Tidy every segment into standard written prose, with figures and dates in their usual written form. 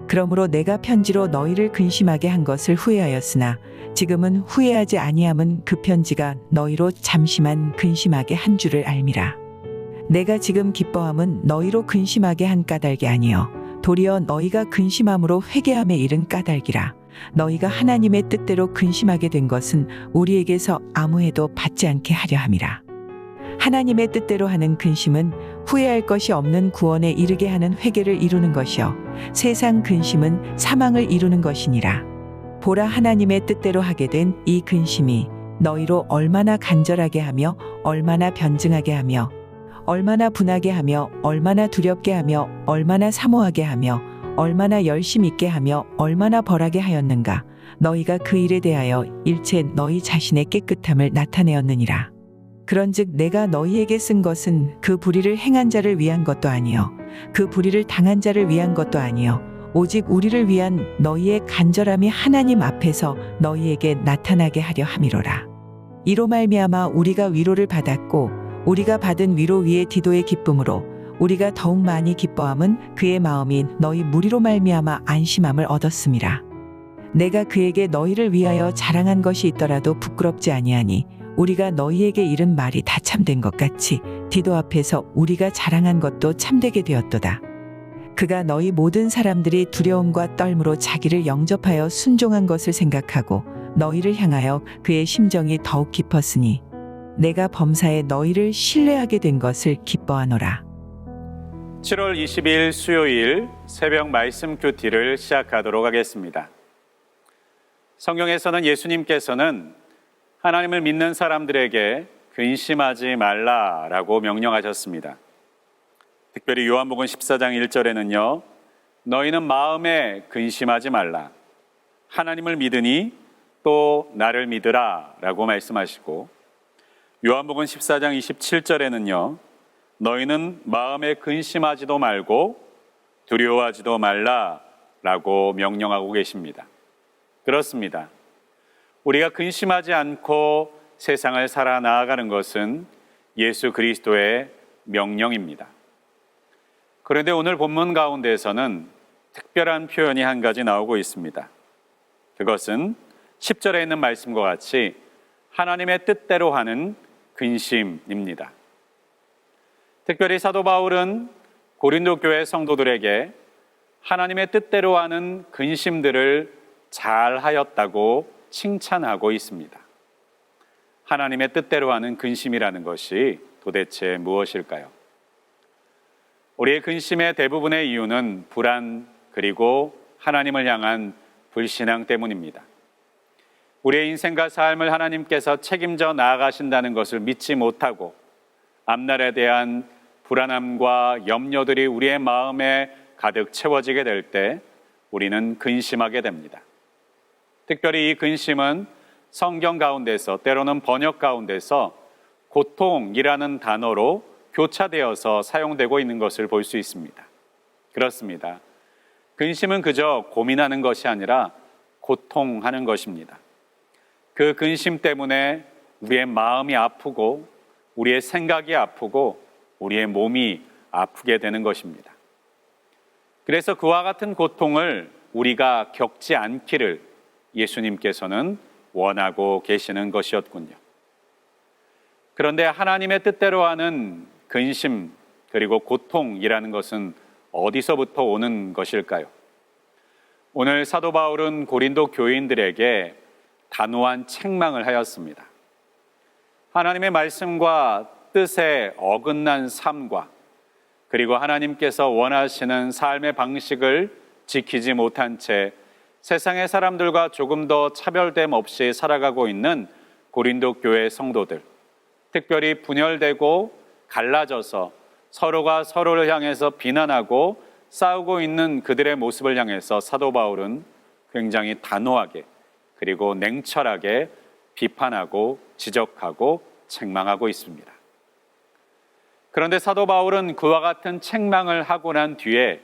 그러므로 내가 편지로 너희를 근심하게 한 것을 후회하였으나 지금은 후회하지 아니함은 그 편지가 너희로 잠시만 근심하게 한 줄을 알미라. 내가 지금 기뻐함은 너희로 근심하게 한 까닭이 아니요 도리어 너희가 근심함으로 회개함에 이른 까닭이라. 너희가 하나님의 뜻대로 근심하게 된 것은 우리에게서 아무 해도 받지 않게 하려 함이라. 하나님의 뜻대로 하는 근심은 후회할 것이 없는 구원에 이르게 하는 회개를 이루는 것이요 세상 근심은 사망을 이루는 것이니라. 보라, 하나님의 뜻대로 하게 된 이 근심이 너희로 얼마나 간절하게 하며 얼마나 변증하게 하며 얼마나 분하게 하며 얼마나 두렵게 하며 얼마나 사모하게 하며 얼마나 열심 있게 하며 얼마나 벌하게 하였는가. 너희가 그 일에 대하여 일체 너희 자신의 깨끗함을 나타내었느니라. 그런즉 내가 너희에게 쓴 것은 그 불의를 행한 자를 위한 것도 아니요 그 불의를 당한 자를 위한 것도 아니요 오직 우리를 위한 너희의 간절함이 하나님 앞에서 너희에게 나타나게 하려 함이로라. 이로 말미암아 우리가 위로를 받았고 우리가 받은 위로 위에 디도의 기쁨으로 우리가 더욱 많이 기뻐함은 그의 마음이 너희 무리로 말미암아 안심함을 얻었음이라. 내가 그에게 너희를 위하여 자랑한 것이 있더라도 부끄럽지 아니하니 우리가 너희에게 이른 말이 다 참된 것 같이 디도 앞에서 우리가 자랑한 것도 참되게 되었도다. 그가 너희 모든 사람들이 두려움과 떨므로 자기를 영접하여 순종한 것을 생각하고 너희를 향하여 그의 심정이 더욱 깊었으니 내가 범사에 너희를 신뢰하게 된 것을 기뻐하노라. 7월 22일 수요일 새벽 말씀 큐티를 시작하도록 하겠습니다. 성경에서는 예수님께서는 하나님을 믿는 사람들에게 근심하지 말라라고 명령하셨습니다. 특별히 요한복음 14장 1절에는요. 너희는 마음에 근심하지 말라. 하나님을 믿으니 또 나를 믿으라 라고 말씀하시고 요한복음 14장 27절에는요. 너희는 마음에 근심하지도 말고 두려워하지도 말라 라고 명령하고 계십니다. 그렇습니다. 우리가 근심하지 않고 세상을 살아나가는 것은 예수 그리스도의 명령입니다. 그런데 오늘 본문 가운데에서는 특별한 표현이 한 가지 나오고 있습니다. 그것은 10절에 있는 말씀과 같이 하나님의 뜻대로 하는 근심입니다. 특별히 사도 바울은 고린도 교회 성도들에게 하나님의 뜻대로 하는 근심들을 잘 하였다고 칭찬하고 있습니다. 하나님의 뜻대로 하는 근심이라는 것이 도대체 무엇일까요? 우리의 근심의 대부분의 이유는 불안 그리고 하나님을 향한 불신앙 때문입니다. 우리의 인생과 삶을 하나님께서 책임져 나아가신다는 것을 믿지 못하고 앞날에 대한 불안함과 염려들이 우리의 마음에 가득 채워지게 될 때 우리는 근심하게 됩니다. 특별히 이 근심은 성경 가운데서 때로는 번역 가운데서 고통이라는 단어로 교차되어서 사용되고 있는 것을 볼 수 있습니다. 그렇습니다. 근심은 그저 고민하는 것이 아니라 고통하는 것입니다. 그 근심 때문에 우리의 마음이 아프고 우리의 생각이 아프고 우리의 몸이 아프게 되는 것입니다. 그래서 그와 같은 고통을 우리가 겪지 않기를 예수님께서는 원하고 계시는 것이었군요. 그런데 하나님의 뜻대로 하는 근심 그리고 고통이라는 것은 어디서부터 오는 것일까요? 오늘 사도 바울은 고린도 교인들에게 단호한 책망을 하였습니다. 하나님의 말씀과 뜻에 어긋난 삶과 그리고 하나님께서 원하시는 삶의 방식을 지키지 못한 채 세상의 사람들과 조금 더 차별됨 없이 살아가고 있는 고린도 교회 성도들, 특별히 분열되고 갈라져서 서로가 서로를 향해서 비난하고 싸우고 있는 그들의 모습을 향해서 사도 바울은 굉장히 단호하게 그리고 냉철하게 비판하고 지적하고 책망하고 있습니다. 그런데 사도 바울은 그와 같은 책망을 하고 난 뒤에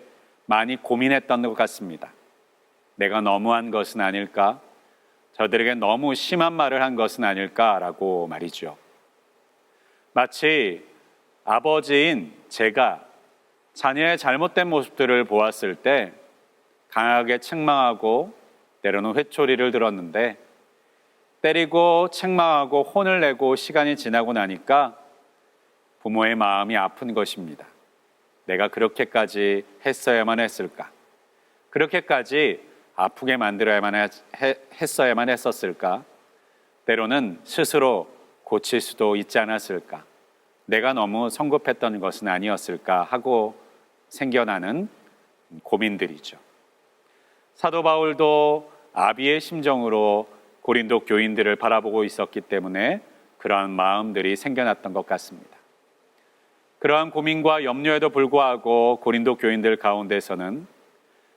많이 고민했던 것 같습니다. 내가 너무한 것은 아닐까? 저들에게 너무 심한 말을 한 것은 아닐까라고 말이죠. 마치 아버지인 제가 자녀의 잘못된 모습들을 보았을 때 강하게 책망하고 때로는 회초리를 들었는데 때리고 책망하고 혼을 내고 시간이 지나고 나니까 부모의 마음이 아픈 것입니다. 내가 그렇게까지 했어야만 했을까? 그렇게까지 아프게 만들어야만 했어야만 했었을까? 때로는 스스로 고칠 수도 있지 않았을까? 내가 너무 성급했던 것은 아니었을까 하고 생겨나는 고민들이죠. 사도 바울도 아비의 심정으로 고린도 교인들을 바라보고 있었기 때문에 그러한 마음들이 생겨났던 것 같습니다. 그러한 고민과 염려에도 불구하고 고린도 교인들 가운데서는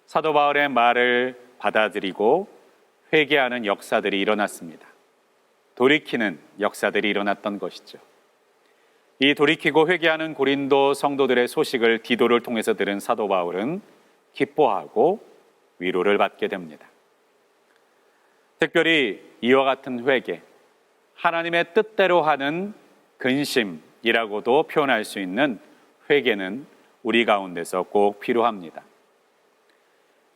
사도 바울의 말을 받아들이고 회개하는 역사들이 일어났습니다. 돌이키는 역사들이 일어났던 것이죠. 이 돌이키고 회개하는 고린도 성도들의 소식을 디도를 통해서 들은 사도 바울은 기뻐하고 위로를 받게 됩니다. 특별히 이와 같은 회개, 하나님의 뜻대로 하는 근심이라고도 표현할 수 있는 회개는 우리 가운데서 꼭 필요합니다.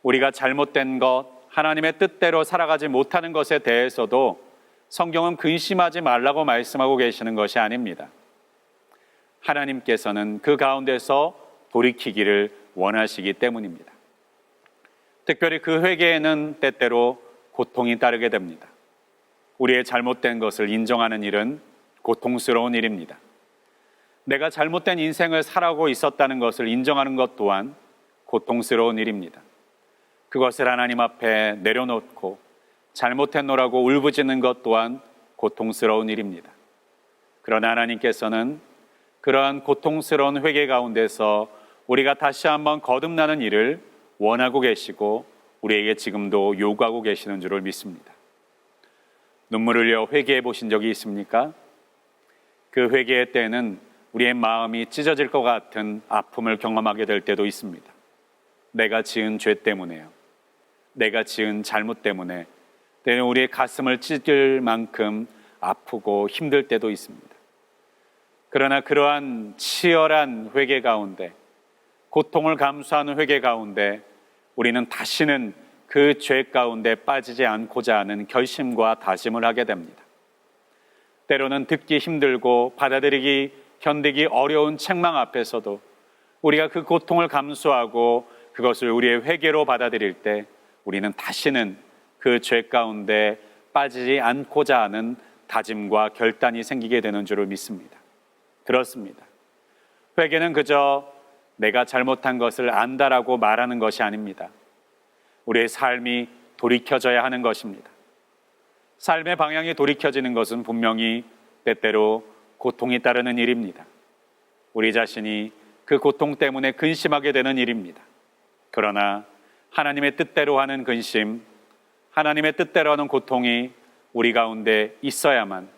우리가 잘못된 것, 하나님의 뜻대로 살아가지 못하는 것에 대해서도 성경은 근심하지 말라고 말씀하고 계시는 것이 아닙니다. 하나님께서는 그 가운데서 돌이키기를 원하시기 때문입니다. 특별히 그 회개에는 때때로 고통이 따르게 됩니다. 우리의 잘못된 것을 인정하는 일은 고통스러운 일입니다. 내가 잘못된 인생을 살아가고 있었다는 것을 인정하는 것 또한 고통스러운 일입니다. 그것을 하나님 앞에 내려놓고 잘못했노라고 울부짖는 것 또한 고통스러운 일입니다. 그러나 하나님께서는 그러한 고통스러운 회개 가운데서 우리가 다시 한번 거듭나는 일을 원하고 계시고 우리에게 지금도 요구하고 계시는 줄을 믿습니다. 눈물을 흘려 회개해 보신 적이 있습니까? 그 회개의 때에는 우리의 마음이 찢어질 것 같은 아픔을 경험하게 될 때도 있습니다. 내가 지은 죄 때문에요. 내가 지은 잘못 때문에 때로는 우리의 가슴을 찢을 만큼 아프고 힘들 때도 있습니다. 그러나 그러한 치열한 회개 가운데, 고통을 감수하는 회개 가운데 우리는 다시는 그 죄 가운데 빠지지 않고자 하는 결심과 다짐을 하게 됩니다. 때로는 듣기 힘들고 받아들이기, 견디기 어려운 책망 앞에서도 우리가 그 고통을 감수하고 그것을 우리의 회개로 받아들일 때 우리는 다시는 그 죄 가운데 빠지지 않고자 하는 다짐과 결단이 생기게 되는 줄을 믿습니다. 그렇습니다. 회개는 그저 내가 잘못한 것을 안다라고 말하는 것이 아닙니다. 우리의 삶이 돌이켜져야 하는 것입니다. 삶의 방향이 돌이켜지는 것은 분명히 때때로 고통이 따르는 일입니다. 우리 자신이 그 고통 때문에 근심하게 되는 일입니다. 그러나 하나님의 뜻대로 하는 근심, 하나님의 뜻대로 하는 고통이 우리 가운데 있어야만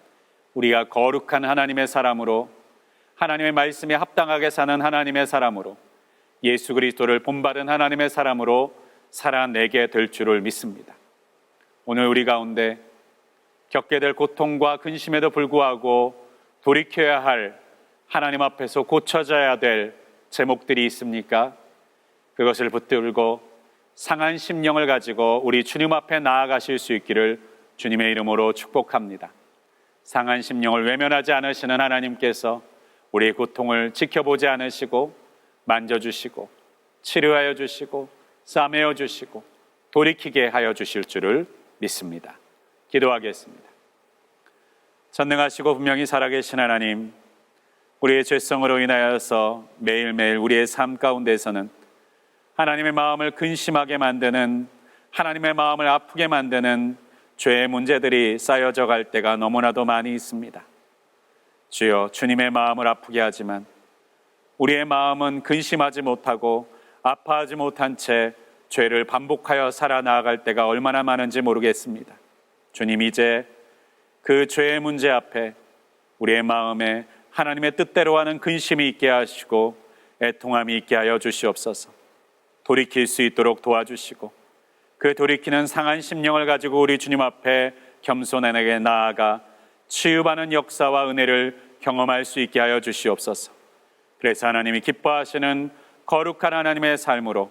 우리가 거룩한 하나님의 사람으로, 하나님의 말씀에 합당하게 사는 하나님의 사람으로, 예수 그리스도를 본받은 하나님의 사람으로 살아내게 될 줄을 믿습니다. 오늘 우리 가운데 겪게 될 고통과 근심에도 불구하고 돌이켜야 할, 하나님 앞에서 고쳐져야 될 제목들이 있습니까? 그것을 붙들고 상한 심령을 가지고 우리 주님 앞에 나아가실 수 있기를 주님의 이름으로 축복합니다. 상한 심령을 외면하지 않으시는 하나님께서 우리의 고통을 지켜보지 않으시고 만져주시고 치료하여 주시고 싸매어 주시고 돌이키게 하여 주실 줄을 믿습니다. 기도하겠습니다. 전능하시고 분명히 살아계신 하나님, 우리의 죄성으로 인하여서 매일매일 우리의 삶 가운데서는 하나님의 마음을 근심하게 만드는, 하나님의 마음을 아프게 만드는 죄의 문제들이 쌓여져 갈 때가 너무나도 많이 있습니다. 주여, 주님의 마음을 아프게 하지만 우리의 마음은 근심하지 못하고 아파하지 못한 채 죄를 반복하여 살아나갈 때가 얼마나 많은지 모르겠습니다. 주님, 이제 그 죄의 문제 앞에 우리의 마음에 하나님의 뜻대로 하는 근심이 있게 하시고 애통함이 있게 하여 주시옵소서. 돌이킬 수 있도록 도와주시고 그 돌이키는 상한 심령을 가지고 우리 주님 앞에 겸손하게 나아가 치유받는 역사와 은혜를 경험할 수 있게 하여 주시옵소서. 그래서 하나님이 기뻐하시는 거룩한 하나님의 삶으로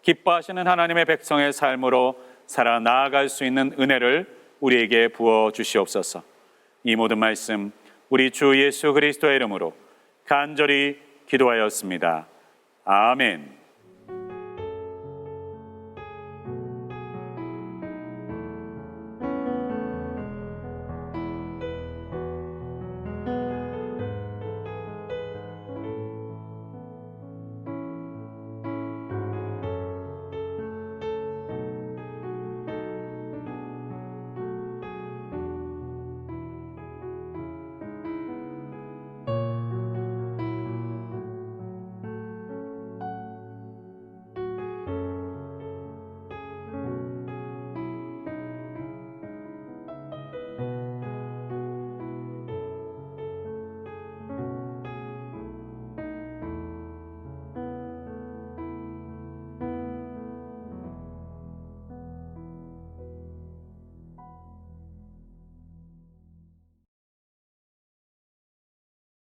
기뻐하시는 하나님의 백성의 삶으로 살아 나아갈 수 있는 은혜를 우리에게 부어 주시옵소서. 이 모든 말씀 우리 주 예수 그리스도의 이름으로 간절히 기도하였습니다. 아멘.